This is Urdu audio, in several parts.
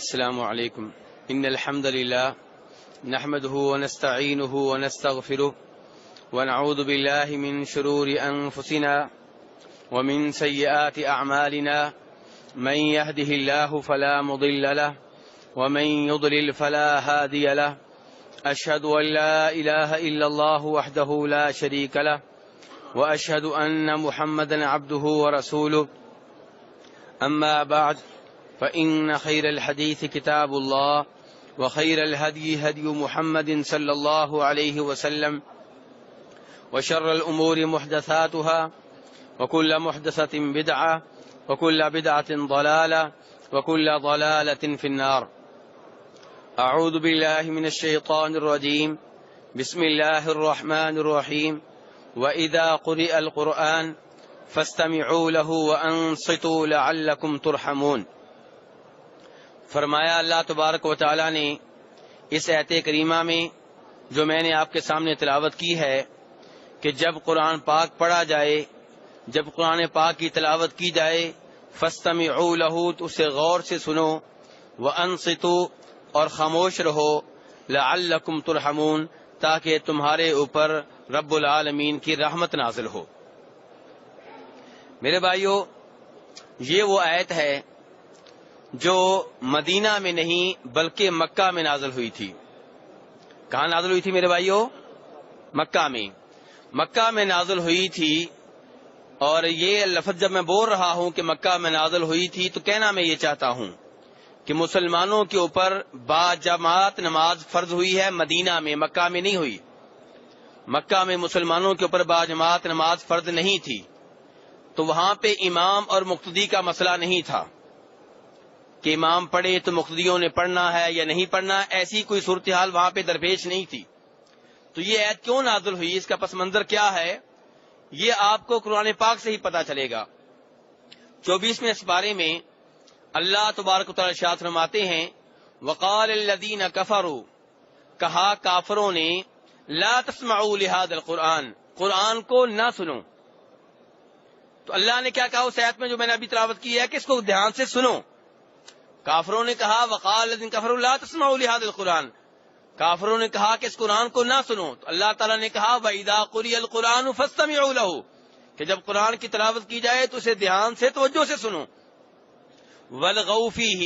السلام علیکم ان الحمد للہ نحمده ونستعینه ونستغفره ونعوذ باللہ من شرور انفسنا ومن سیئات اعمالنا من يهده الله فلا مضل له ومن يضلل فلا هادي له اشهد ان لا اله الا الله وحده لا شريك له واشهد ان محمدا عبده ورسوله اما بعد فإن خير الحديث كتاب الله وخير الهدي هدي محمد صلى الله عليه وسلم وشر الأمور محدثاتها وكل محدثة بدعة وكل بدعة ضلالة وكل ضلالة في النار. أعوذ بالله من الشيطان الرجيم. بسم الله الرحمن الرحيم. وإذا قرئ القرآن فاستمعوا له وأنصتوا لعلكم ترحمون. فرمایا اللہ تبارک و تعالی نے اس آیت کریمہ میں جو میں نے آپ کے سامنے تلاوت کی ہے کہ جب قرآن پاک پڑھا جائے، جب قرآن پاک کی تلاوت کی جائے، فاستمعوا له تو اسے غور سے سنو، وانصتوا اور خاموش رہو، لعلکم ترحمون تاکہ تمہارے اوپر رب العالمین کی رحمت نازل ہو. میرے بھائیو، یہ وہ آیت ہے جو مدینہ میں نہیں بلکہ مکہ میں نازل ہوئی تھی. کہاں نازل ہوئی تھی میرے بھائیو؟ مکہ میں. مکہ میں نازل ہوئی تھی. اور یہ لفظ جب میں بول رہا ہوں کہ مکہ میں نازل ہوئی تھی تو کہنا میں یہ چاہتا ہوں کہ مسلمانوں کے اوپر با جماعت نماز فرض ہوئی ہے مدینہ میں، مکہ میں نہیں ہوئی. مکہ میں مسلمانوں کے اوپر با جماعت نماز فرض نہیں تھی، تو وہاں پہ امام اور مقتدی کا مسئلہ نہیں تھا کہ امام پڑھے تو مقتدیوں نے پڑھنا ہے یا نہیں پڑھنا، ایسی کوئی صورتحال وہاں پہ درپیش نہیں تھی. تو یہ آیت کیوں نازل ہوئی، اس کا پس منظر کیا ہے، یہ آپ کو قرآن پاک سے ہی پتا چلے گا. 24ویں سپارے میں اللہ تبارک و تعالی ارشاد فرماتے ہیں، وقال الذین کفروا، کہا کافروں نے، لا تسمعوا لهذا القرآن، قرآن کو نہ سنو. تو اللہ نے کیا کہا اس آیت میں جو میں نے ابھی تلاوت کی ہے کہ اس کو دھیان سے سنو. کافروں نے کہا وقال الذین کفروا لا تسمعوا لهذا القرآن، کافروں نے کہا کہ اس قرآن کو نہ سنو. تو اللہ تعالیٰ نے کہا وَإِذَا قُرِئَ الْقُرْآنُ فَاسْتَمِعُوا لَهُ، کہ جب قرآن کی تلاوت کی جائے تو اسے دھیان سے توجہ سے سنو. وَالْغَوْا فِيهِ،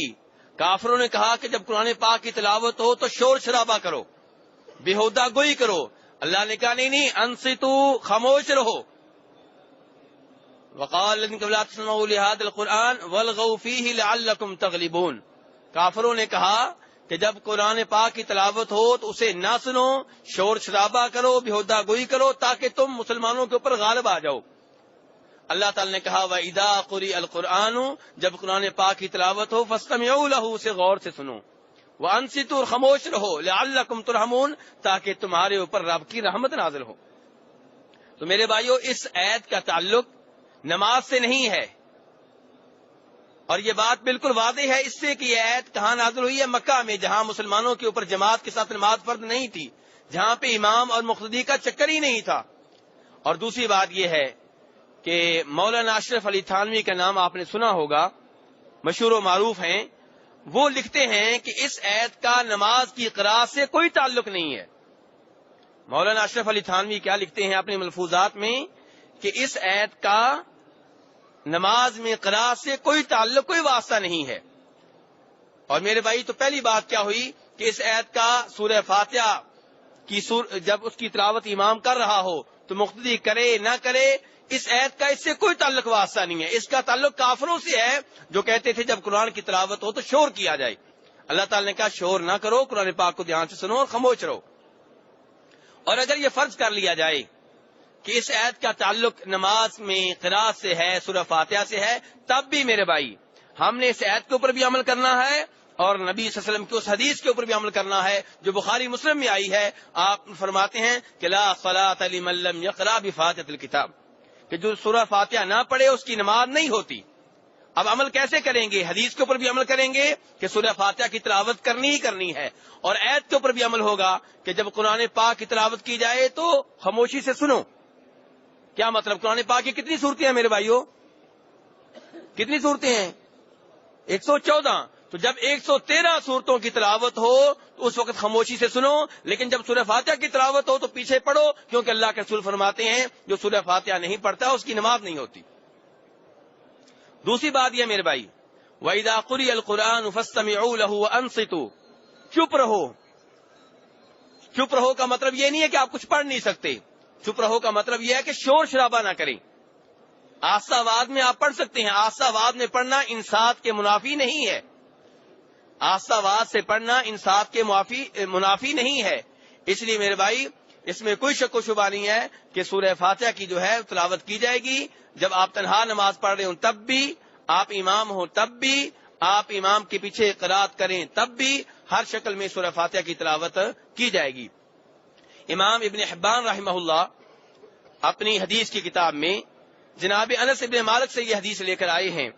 کافروں نے کہا کہ جب قرآن پاک کی تلاوت ہو تو شور شرابہ کرو، بیہودہ گوئی کرو. اللہ نے کہا نہیں، انصتوا، خاموش رہو. وقال الذين لا تسمعوا لهذا القرآن والغوا فيه لعلكم تغلبون، کافروں نے کہا کہ جب قرآن پاک کی تلاوت ہو تو اسے نہ سنو، شور شرابہ کرو، بیہودہ گوئی کرو تاکہ تم مسلمانوں کے اوپر غالب آ جاؤ. اللہ تعالی نے کہا وَإِذَا قُرِئَ الْقُرْآنُ، جب قرآن پاک کی تلاوت ہو فَاسْتَمِعُوا لَهُ، اسے غور سے سنو، وَأَنصِتُوا، اور خاموش رہو، لَعَلَّكُمْ تُرْحَمُونَ تاکہ تمہارے اوپر رب کی رحمت نازل ہو. تو میرے بھائیو، اس آیت کا تعلق نماز سے نہیں ہے، اور یہ بات بالکل واضح ہے اس سے کہ یہ آیت کہاں نازل ہوئی ہے، مکہ میں، جہاں مسلمانوں کے اوپر جماعت کے ساتھ نماز فرض نہیں تھی، جہاں پہ امام اور مقتدی کا چکر ہی نہیں تھا. اور دوسری بات یہ ہے کہ مولانا اشرف علی تھانوی کا نام آپ نے سنا ہوگا، مشہور و معروف ہیں. وہ لکھتے ہیں کہ اس آیت کا نماز کی قراءت سے کوئی تعلق نہیں ہے. مولانا اشرف علی تھانوی کیا لکھتے ہیں اپنے ملفوظات میں کہ اس آیت کا نماز میں قراءت سے کوئی تعلق، کوئی واسطہ نہیں ہے. اور میرے بھائی، تو پہلی بات کیا ہوئی کہ اس آیت کا سورہ فاتحہ کی جب اس کی تلاوت امام کر رہا ہو تو مقتدی کرے نہ کرے، اس آیت کا اس سے کوئی تعلق واسطہ نہیں ہے. اس کا تعلق کافروں سے ہے جو کہتے تھے جب قرآن کی تلاوت ہو تو شور کیا جائے. اللہ تعالی نے کہا شور نہ کرو، قرآن پاک کو دھیان سے سنو اور خاموش رہو. اور اگر یہ فرض کر لیا جائے کہ اس آیت کا تعلق نماز میں قراءت سے ہے، سورہ فاتحہ سے ہے، تب بھی میرے بھائی ہم نے اس آیت کے اوپر بھی عمل کرنا ہے اور نبی صلی اللہ علیہ وسلم کی اس حدیث کے اوپر بھی عمل کرنا ہے جو بخاری مسلم میں آئی ہے. آپ فرماتے ہیں کہ لا صلاۃ لمن لم یقرأ بفاتحۃ الکتاب، کہ جو سورہ فاتحہ نہ پڑھے اس کی نماز نہیں ہوتی. اب عمل کیسے کریں گے؟ حدیث کے اوپر بھی عمل کریں گے کہ سورہ فاتحہ کی تلاوت کرنی ہی کرنی ہے، اور آیت کے اوپر بھی عمل ہوگا کہ جب قرآن پاک کی تلاوت کی جائے تو خاموشی سے سنو. کیا مطلب؟ قرآن پاک کی کتنی صورتیں ہیں میرے بھائیوں؟ کتنی صورتیں ہیں؟ 114. تو تو جب 113 صورتوں کی تلاوت ہو تو اس وقت خاموشی سے سنو، لیکن جب سورہ فاتحہ کی تلاوت ہو تو پیچھے پڑھو، کیونکہ اللہ کے رسول فرماتے ہیں جو سورہ فاتحہ نہیں پڑھتا اس کی نماز نہیں ہوتی۔ دوسری بات یہ میرے بھائی، وَإِذَا قُرِئَ الْقُرْآنُ فَاسْتَمِعُوا لَهُ وَأَنصِتُوا، چپ رہو۔ چپ رہو کا مطلب یہ نہیں ہے کہ آپ کچھ پڑھ نہیں سکتے، چپ رہو کا مطلب یہ ہے کہ شور شرابہ نہ کریں۔ آہستہ آواز میں آپ پڑھ سکتے ہیں، آہستہ آواز میں پڑھنا انصات کے منافی نہیں ہے، آہستہ آواز سے پڑھنا انصات کے منافی نہیں ہے۔ اس لیے میرے بھائی اس میں کوئی شک و شبہ نہیں ہے کہ سورہ فاتحہ کی جو ہے تلاوت کی جائے گی، جب آپ تنہا نماز پڑھ رہے ہوں تب بھی، آپ امام ہوں تب بھی، آپ امام کے پیچھے قرات کریں تب بھی، ہر شکل میں سورہ فاتحہ کی تلاوت کی جائے گی۔ امام ابن حبان رحمہ اللہ اپنی حدیث کی کتاب میں جناب انس ابن مالک سے یہ حدیث لے کر آئے ہیں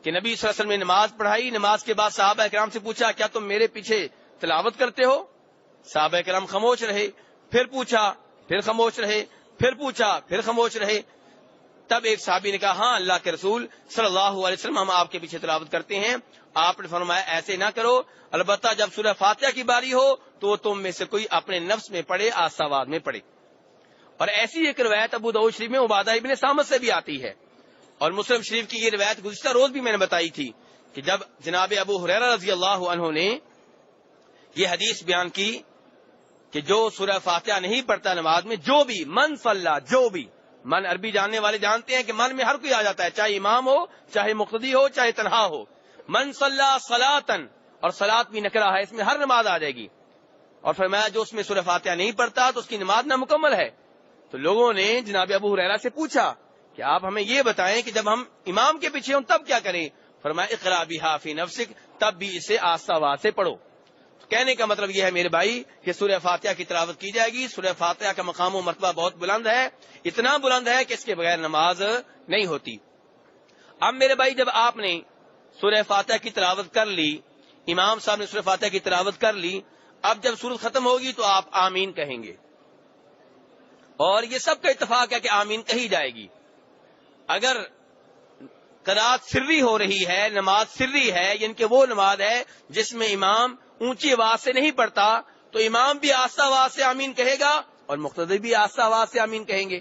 کہ نبی صلی اللہ علیہ وسلم نے نماز پڑھائی، نماز کے بعد صحابہ کرام سے پوچھا کیا تم میرے پیچھے تلاوت کرتے ہو؟ صحابہ کرام خاموش رہے، پھر پوچھا، پھر خاموش رہے، پھر پوچھا، پھر خاموش رہے۔ تب ایک صحابی نے کہا ہاں اللہ کے رسول صلی اللہ علیہ وسلم ہم آپ کے پیچھے تلاوت کرتے ہیں۔ آپ نے فرمایا ایسے نہ کرو، البتہ جب سورہ فاتحہ کی باری ہو تو وہ تم میں سے کوئی اپنے نفس میں پڑھے، آہستہ آواز میں پڑھے۔ اور ایسی ایک روایت ابو داؤد شریف میں عبادہ ابن صامت سے بھی آتی ہے، اور مسلم شریف کی یہ روایت گزشتہ روز بھی میں نے بتائی تھی کہ جب جناب ابو ہریرہ رضی اللہ عنہ نے یہ حدیث بیان کی کہ جو سورہ فاتحہ نہیں پڑھتا نماز میں، جو بھی من صلی، جو بھی من عربی جاننے والے جانتے ہیں کہ من میں ہر کوئی آ جاتا ہے، چاہے امام ہو، چاہے مقتدی ہو، چاہے تنہا ہو۔ من صلی صلاۃً، اور صلاۃ بھی نکرہ ہے، اس میں ہر نماز آ جائے گی۔ اور فرمایا جو اس میں سورہ فاتحہ نہیں پڑھتا تو اس کی نماز نامکمل ہے۔ تو لوگوں نے جناب ابو ہریرہ سے پوچھا کہ آپ ہمیں یہ بتائیں کہ جب ہم امام کے پیچھے ہوں تب کیا کریں؟ فرمایا اقرا بہا فی نفسک، تب بھی اسے آہستہ آواز سے پڑھو۔ کہنے کا مطلب یہ ہے میرے بھائی کہ سورہ فاتحہ کی تلاوت کی جائے گی۔ سورہ فاتحہ کا مقام و مرتبہ بہت بلند ہے، اتنا بلند ہے کہ اس کے بغیر نماز نہیں ہوتی۔ اب میرے بھائی جب آپ نے سورہ فاتحہ کی تلاوت کر لی، امام صاحب نے سورہ فاتحہ کی تلاوت کر لی، اب جب سورت ختم ہوگی تو آپ آمین کہیں گے، اور یہ سب کا اتفاق ہے کہ آمین کہی جائے گی۔ اگر قرات سری ہو رہی ہے، نماز سری ہے، یعنی کہ وہ نماز ہے جس میں امام اونچی آواز سے نہیں پڑھتا، تو امام بھی آہستہ آواز سے آمین کہے گا اور مقتدی بھی آہستہ آواز سے آمین کہیں گے۔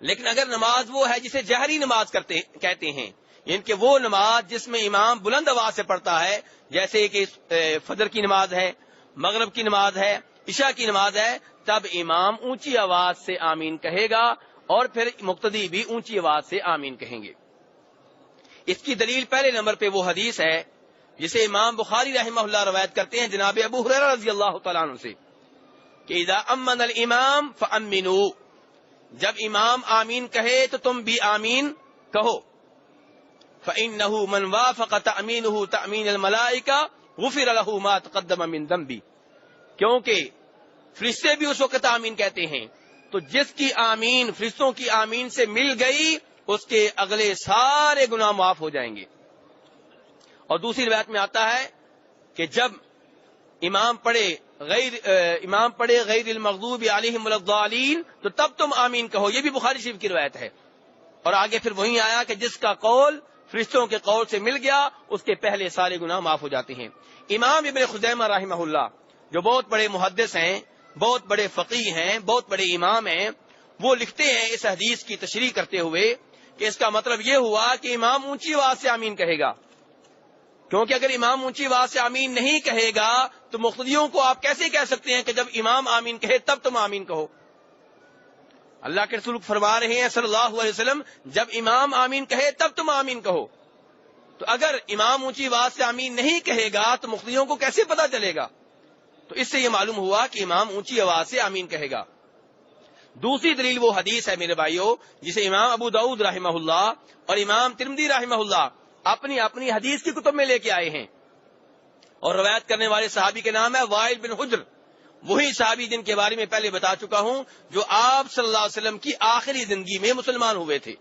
لیکن اگر نماز وہ ہے جسے جہری نماز کہتے ہیں، یعنی کہ وہ نماز جس میں امام بلند آواز سے پڑھتا ہے، جیسے کہ فجر کی نماز ہے، مغرب کی نماز ہے، عشاء کی نماز ہے، تب امام اونچی آواز سے آمین کہے گا اور پھر مقتدی بھی اونچی آواز سے آمین کہیں گے۔ اس کی دلیل پہلے نمبر پہ وہ حدیث ہے جسے امام بخاری رحمہ اللہ روایت کرتے ہیں جناب ابو ہریرہ رضی اللہ تعالیٰ عنہ سے کہ اذا امن الامام فامنوا، جب امام آمین کہے تو تم بھی آمین کہو۔ فإنه من وافق تأمینه تأمین الملائکہ غفر له ما تقدم من ذنبه، کیونکہ فرشتے بھی اس وقت آمین کہتے ہیں، تو جس کی آمین فرشتوں کی آمین سے مل گئی اس کے اگلے سارے گناہ معاف ہو جائیں گے۔ اور دوسری روایت میں آتا ہے کہ جب امام پڑھے غیر المغضوب علیہم ولا الضالین تو تب تم آمین کہو، یہ بھی بخاری شریف کی روایت ہے۔ اور آگے پھر وہی آیا کہ جس کا قول فرشتوں کے قول سے مل گیا اس کے پہلے سارے گناہ معاف ہو جاتے ہیں۔ امام ابن خزیمہ رحمہ اللہ جو بہت بڑے محدث ہیں، بہت بڑے فقیہ ہیں، بہت بڑے امام ہیں، وہ لکھتے ہیں اس حدیث کی تشریح کرتے ہوئے کہ اس کا مطلب یہ ہوا کہ امام اونچی آواز سے آمین کہے گا، کیونکہ اگر امام اونچی آواز سے آمین نہیں کہے گا تو مقتدیوں کو آپ کیسے کہہ سکتے ہیں کہ جب امام آمین کہے تب تم آمین کہو؟ اللہ کے رسول فرما رہے ہیں صلی اللہ علیہ وسلم جب امام آمین کہے تب تم آمین کہو، تو اگر امام اونچی آواز سے آمین نہیں کہے گا تو مقتدیوں کو کیسے پتا چلے گا؟ تو اس سے یہ معلوم ہوا کہ امام اونچی آواز سے آمین کہے گا۔ دوسری دلیل وہ حدیث ہے میرے بھائیوں جسے امام ابو داؤد رحمہ اللہ اور امام ترمذی رحمہ اللہ اپنی اپنی حدیث کی کتب میں لے کے آئے ہیں، اور روایت کرنے والے صحابی کے نام ہے وائل بن حجر، وہی صحابی جن کے بارے میں پہلے بتا چکا ہوں جو آپ صلی اللہ علیہ وسلم کی آخری زندگی میں مسلمان ہوئے تھے۔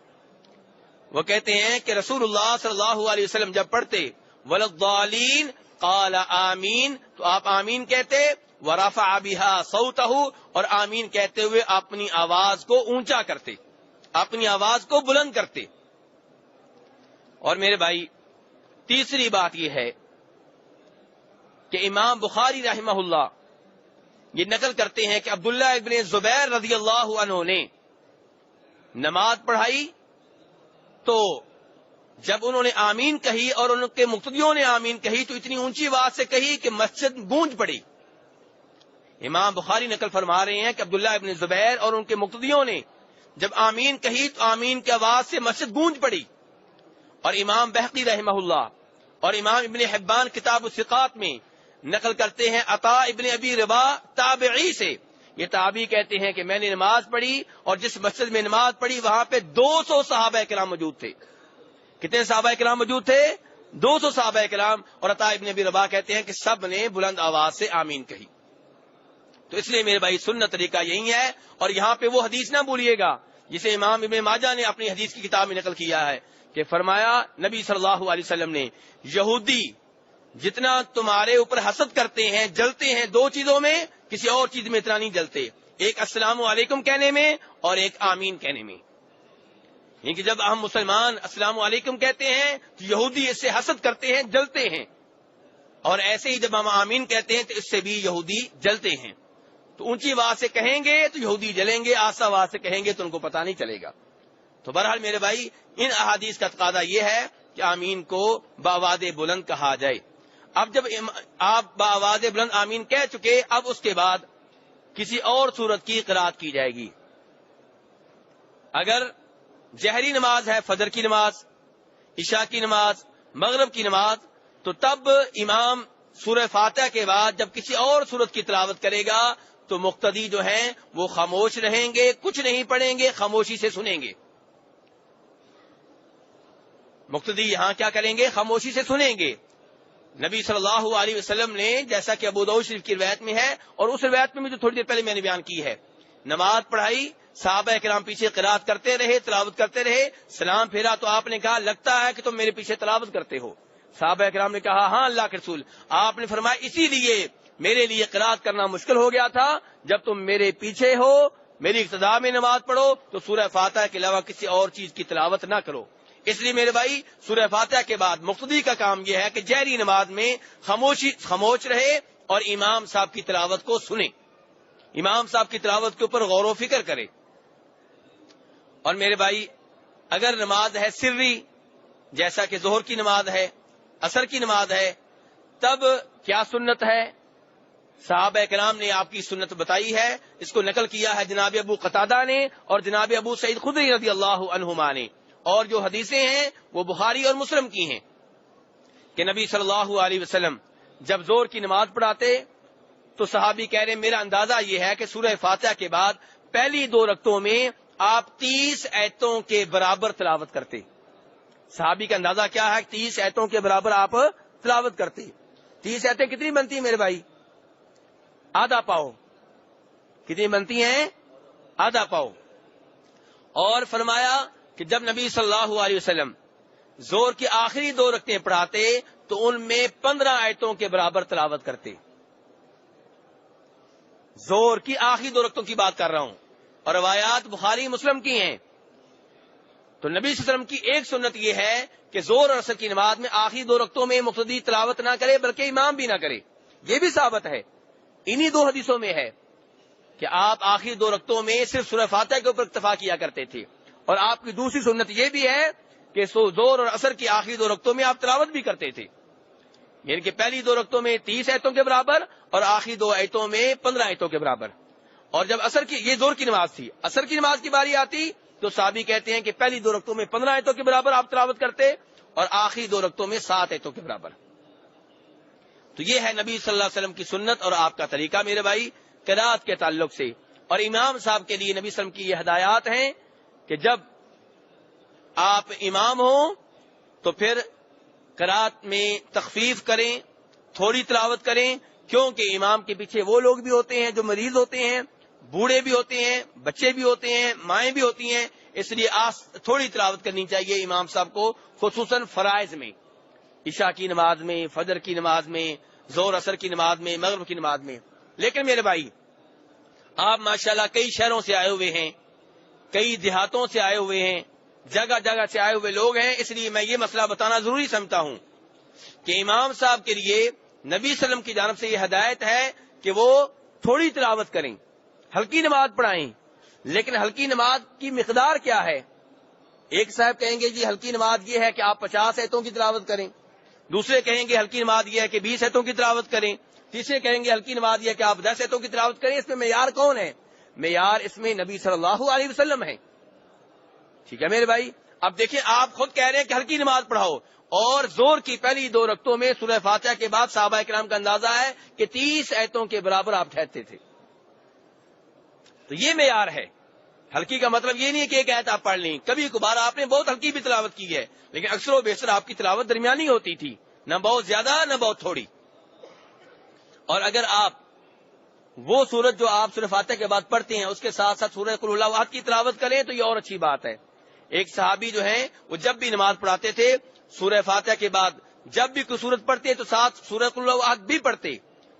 وہ کہتے ہیں کہ رسول اللہ صلی اللہ علیہ وسلم جب پڑھتے وللضالین قال آمین تو آپ آمین کہتے، ورفع بها صوته، اور آمین کہتے ہوئے اپنی آواز کو اونچا کرتے، اپنی آواز کو بلند کرتے۔ اور میرے بھائی تیسری بات یہ ہے کہ امام بخاری رحمہ اللہ یہ نقل کرتے ہیں کہ عبداللہ ابن زبیر رضی اللہ عنہ نے نماز پڑھائی تو جب انہوں نے آمین کہی اور ان کے مقتدیوں نے آمین کہی تو اتنی اونچی آواز سے کہی کہ مسجد گونج پڑی. امام بخاری نقل فرما رہے ہیں کہ عبداللہ ابن زبیر اور ان کے مقتدیوں نے جب آمین کہی تو آمین کی آواز سے مسجد گونج پڑی. اور امام بہقی رحمہ اللہ اور امام ابن حبان کتاب الثقات میں نقل کرتے ہیں عطا ابن ابی رباح تابعی سے، یہ تابعی کہتے ہیں کہ میں نے نماز پڑھی اور جس مسجد میں نماز پڑھی وہاں پہ 200 صحابہ کرام موجود تھے. کتنے صحابہ کرام موجود تھے؟ 200 صحابہ کرام. اور عطا ابن ابی رباح کہتے ہیں کہ سب نے بلند آواز سے آمین کہی. تو اس لیے میرے بھائی سنت طریقہ یہی ہے. اور یہاں پہ وہ حدیث نہ بھولیے گا جسے امام ابن ماجہ نے اپنی حدیث کی کتاب میں نقل کیا ہے کہ فرمایا نبی صلی اللہ علیہ وسلم نے یہودی جتنا تمہارے اوپر حسد کرتے ہیں جلتے ہیں دو چیزوں میں، کسی اور چیز میں اتنا نہیں جلتے، ایک السلام علیکم کہنے میں اور ایک آمین کہنے میں. یعنی کہ جب ہم مسلمان السلام علیکم کہتے ہیں تو یہودی اس سے حسد کرتے ہیں جلتے ہیں، اور ایسے ہی جب ہم آمین کہتے ہیں تو اس سے بھی یہودی جلتے ہیں. تو اونچی آواز سے کہیں گے تو یہودی جلیں گے، آہستہ آواز سے کہیں گے تو ان کو پتہ نہیں چلے گا. تو بہرحال میرے بھائی ان احادیث کا تقاضا یہ ہے کہ آمین کو بآواز بلند کہا جائے. اب جب آپ بآواز بلند آمین کہہ چکے، اب اس کے بعد کسی اور صورت کی قرات کی جائے گی. اگر جہری نماز ہے، فجر کی نماز، عشاء کی نماز، مغرب کی نماز، تو تب امام سورہ فاتحہ کے بعد جب کسی اور صورت کی تلاوت کرے گا تو مقتدی جو ہیں وہ خاموش رہیں گے، کچھ نہیں پڑھیں گے، خاموشی سے سنیں گے. مقتدی یہاں کیا کریں گے؟ خاموشی سے سنیں گے. نبی صلی اللہ علیہ وسلم نے جیسا کہ ابو داؤد شریف کی روایت میں ہے اور اس روایت میں جو تھوڑی دیر پہلے میں نے بیان کی ہے، نماز پڑھائی، صحابہ کرام پیچھے قرات کرتے رہے، تلاوت کرتے رہے، سلام پھیرا تو آپ نے کہا لگتا ہے کہ تم میرے پیچھے تلاوت کرتے ہو. صحابہ کرام نے کہا ہاں اللہ کے رسول. آپ نے فرمایا اسی لیے میرے لیے قرات کرنا مشکل ہو گیا تھا، جب تم میرے پیچھے ہو، میری اقتداء میں نماز پڑھو تو سورہ فاتحہ کے علاوہ کسی اور چیز کی تلاوت نہ کرو. اس لیے میرے بھائی سورہ فاتحہ کے بعد مقتدی کا کام یہ ہے کہ جہری نماز میں خاموش رہے اور امام صاحب کی تلاوت کو سنے، امام صاحب کی تلاوت کے اوپر غور و فکر کرے. اور میرے بھائی اگر نماز ہے سری، جیسا کہ ظہر کی نماز ہے، عصر کی نماز ہے، تب کیا سنت ہے؟ صحابہ کرام نے آپ کی سنت بتائی ہے. اس کو نقل کیا ہے جناب ابو قتادہ نے اور جناب ابو سعید خدری رضی اللہ عنہما نے. اور جو حدیثیں ہیں وہ بخاری اور مسلم کی ہیں کہ نبی صلی اللہ علیہ وسلم جب زور کی نماز پڑھاتے تو صحابی کہہ رہے میرا اندازہ یہ ہے کہ سورہ فاتحہ کے بعد پہلی 2 رکعتوں میں آپ 30 آیتوں کے برابر تلاوت کرتے. صحابی کا اندازہ کیا ہے؟ 30 آیتوں کے برابر آپ تلاوت کرتے. 30 آیتیں کتنی بنتی ہیں میرے بھائی؟ آدھا پاؤ. کتنی بنتی ہیں؟ آدھا پاؤ. اور فرمایا کہ جب نبی صلی اللہ علیہ وسلم زور کی آخری 2 رکعتیں پڑھاتے تو ان میں 15 آیتوں کے برابر تلاوت کرتے. زور کی آخری 2 رکعتوں کی بات کر رہا ہوں اور روایات بخاری مسلم کی ہیں. تو نبی صلی اللہ علیہ وسلم کی ایک سنت یہ ہے کہ زور اور عصر کی نماز میں آخری 2 رکعتوں میں مقتدی تلاوت نہ کرے بلکہ امام بھی نہ کرے. یہ بھی ثابت ہے، انہی 2 حدیثوں میں ہے کہ آپ آخری 2 رکعتوں میں صرف سورہ فاتحہ کے اوپر اکتفا کیا کرتے تھے. اور آپ کی دوسری سنت یہ بھی ہے کہ زور اور عصر کی آخری 2 رکعتوں میں آپ تلاوت بھی کرتے تھے، یعنی کہ پہلی 2 رکعتوں میں 30 آیتوں کے برابر اور آخری 2 آیتوں میں 15 آیتوں کے برابر. اور جب عصر کی، یہ زور کی نماز تھی، عصر کی نماز کی باری آتی تو صحابی کہتے ہیں کہ پہلی 2 رکعتوں میں 15 آیتوں کے برابر آپ تلاوت کرتے اور آخری 2 رکعتوں میں 7 آیتوں کے برابر. تو یہ ہے نبی صلی اللہ علیہ وسلم کی سنت اور آپ کا طریقہ میرے بھائی قرات کے تعلق سے. اور امام صاحب کے لیے نبی صلی اللہ علیہ وسلم کی یہ ہدایات ہیں کہ جب آپ امام ہوں تو پھر قرات میں تخفیف کریں، تھوڑی تلاوت کریں، کیونکہ امام کے پیچھے وہ لوگ بھی ہوتے ہیں جو مریض ہوتے ہیں، بوڑھے بھی ہوتے ہیں، بچے بھی ہوتے ہیں، مائیں بھی ہوتی ہیں. اس لیے تھوڑی تلاوت کرنی چاہیے امام صاحب کو، خصوصاً فرائض میں، عشاء کی نماز میں، فجر کی نماز میں، ظہر عصر کی نماز میں، مغرب کی نماز میں. لیکن میرے بھائی آپ ماشاءاللہ کئی شہروں سے آئے ہوئے ہیں، کئی دیہاتوں سے آئے ہوئے ہیں، جگہ جگہ سے آئے ہوئے لوگ ہیں، اس لیے میں یہ مسئلہ بتانا ضروری سمجھتا ہوں کہ امام صاحب کے لیے نبی صلی اللہ علیہ وسلم کی جانب سے یہ ہدایت ہے کہ وہ تھوڑی تلاوت کریں، ہلکی نماز پڑھائیں، لیکن ہلکی نماز کی مقدار کیا ہے؟ ایک صاحب کہیں گے جی ہلکی نماز یہ ہے کہ آپ 50 آیتوں کی تلاوت کریں، دوسرے کہیں گے ہلکی نماز یہ ہے کہ 20 آیتوں کی تلاوت کریں، تیسرے کہیں گے ہلکی نماز یہ ہے کہ آپ 10 آیتوں کی تلاوت کریں۔ اس میں معیار کون ہے؟ معیار اس میں نبی صلی اللہ علیہ وسلم ہے۔ ٹھیک ہے میرے بھائی، اب دیکھیں آپ خود کہہ رہے ہیں کہ ہلکی نماز پڑھاؤ، اور زور کی پہلی 2 رکعتوں میں سورہ فاتحہ کے بعد صحابہ کرام کا اندازہ ہے کہ 30 آیتوں کے برابر آپ ٹھہرتے تھے۔ تو یہ معیار ہے۔ ہلکی کا مطلب یہ نہیں ہے کہ ایک آیت آپ پڑھ لیں، کبھی کبھار آپ نے بہت ہلکی بھی تلاوت کی ہے، لیکن اکثر و بیشتر آپ کی تلاوت درمیانی ہوتی تھی، نہ بہت زیادہ نہ بہت تھوڑی۔ اور اگر آپ وہ سورت جو آپ سورہ فاتحہ کے بعد پڑھتے ہیں اس کے ساتھ ساتھ سورہ قل اللہ احد کی تلاوت کریں تو یہ اور اچھی بات ہے۔ ایک صحابی جو ہیں وہ جب بھی نماز پڑھاتے تھے سورہ فاتحہ کے بعد جب بھی کوئی سورت پڑھتے تو ساتھ سورہ قل اللہ احد بھی پڑھتے،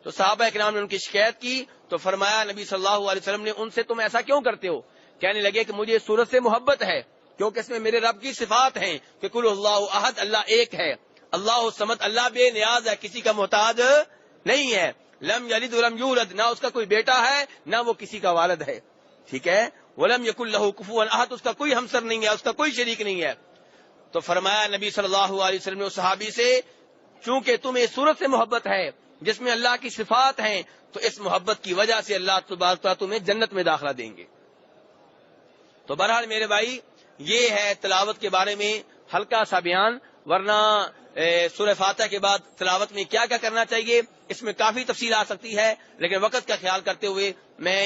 تو صحابہ کرام نے ان کی شکایت کی تو فرمایا نبی صلی اللہ علیہ وسلم نے ان سے تم ایسا کیوں کرتے ہو؟ کہنے لگے کہ مجھے اس سورت سے محبت ہے کیونکہ اس میں میرے رب کی صفات ہیں کہ قل اللہ احد، اللہ ایک ہے، اللہ الصمد، اللہ بے نیاز ہے، کسی کا محتاج نہیں ہے، لم یلد ولم یولد، نہ اس کا کوئی بیٹا ہے نہ وہ کسی کا والد ہے، ٹھیک ہے، ولم یکن لہ کفوا احد، اس کا کوئی ہمسر نہیں ہے، اس کا کوئی شریک نہیں ہے۔ تو فرمایا نبی صلی اللہ علیہ وسلم نے اس صحابی سے چونکہ تمہیں اس صورت سے محبت ہے جس میں اللہ کی صفات ہیں تو اس محبت کی وجہ سے اللہ تبارک و تعالیٰ تمہیں جنت میں داخلہ دیں گے۔ تو بہرحال میرے بھائی یہ ہے تلاوت کے بارے میں ہلکا سا بیان، ورنہ سورہ فاتحہ کے بعد تلاوت میں کیا کیا کرنا چاہیے اس میں کافی تفصیل آ سکتی ہے، لیکن وقت کا خیال کرتے ہوئے میں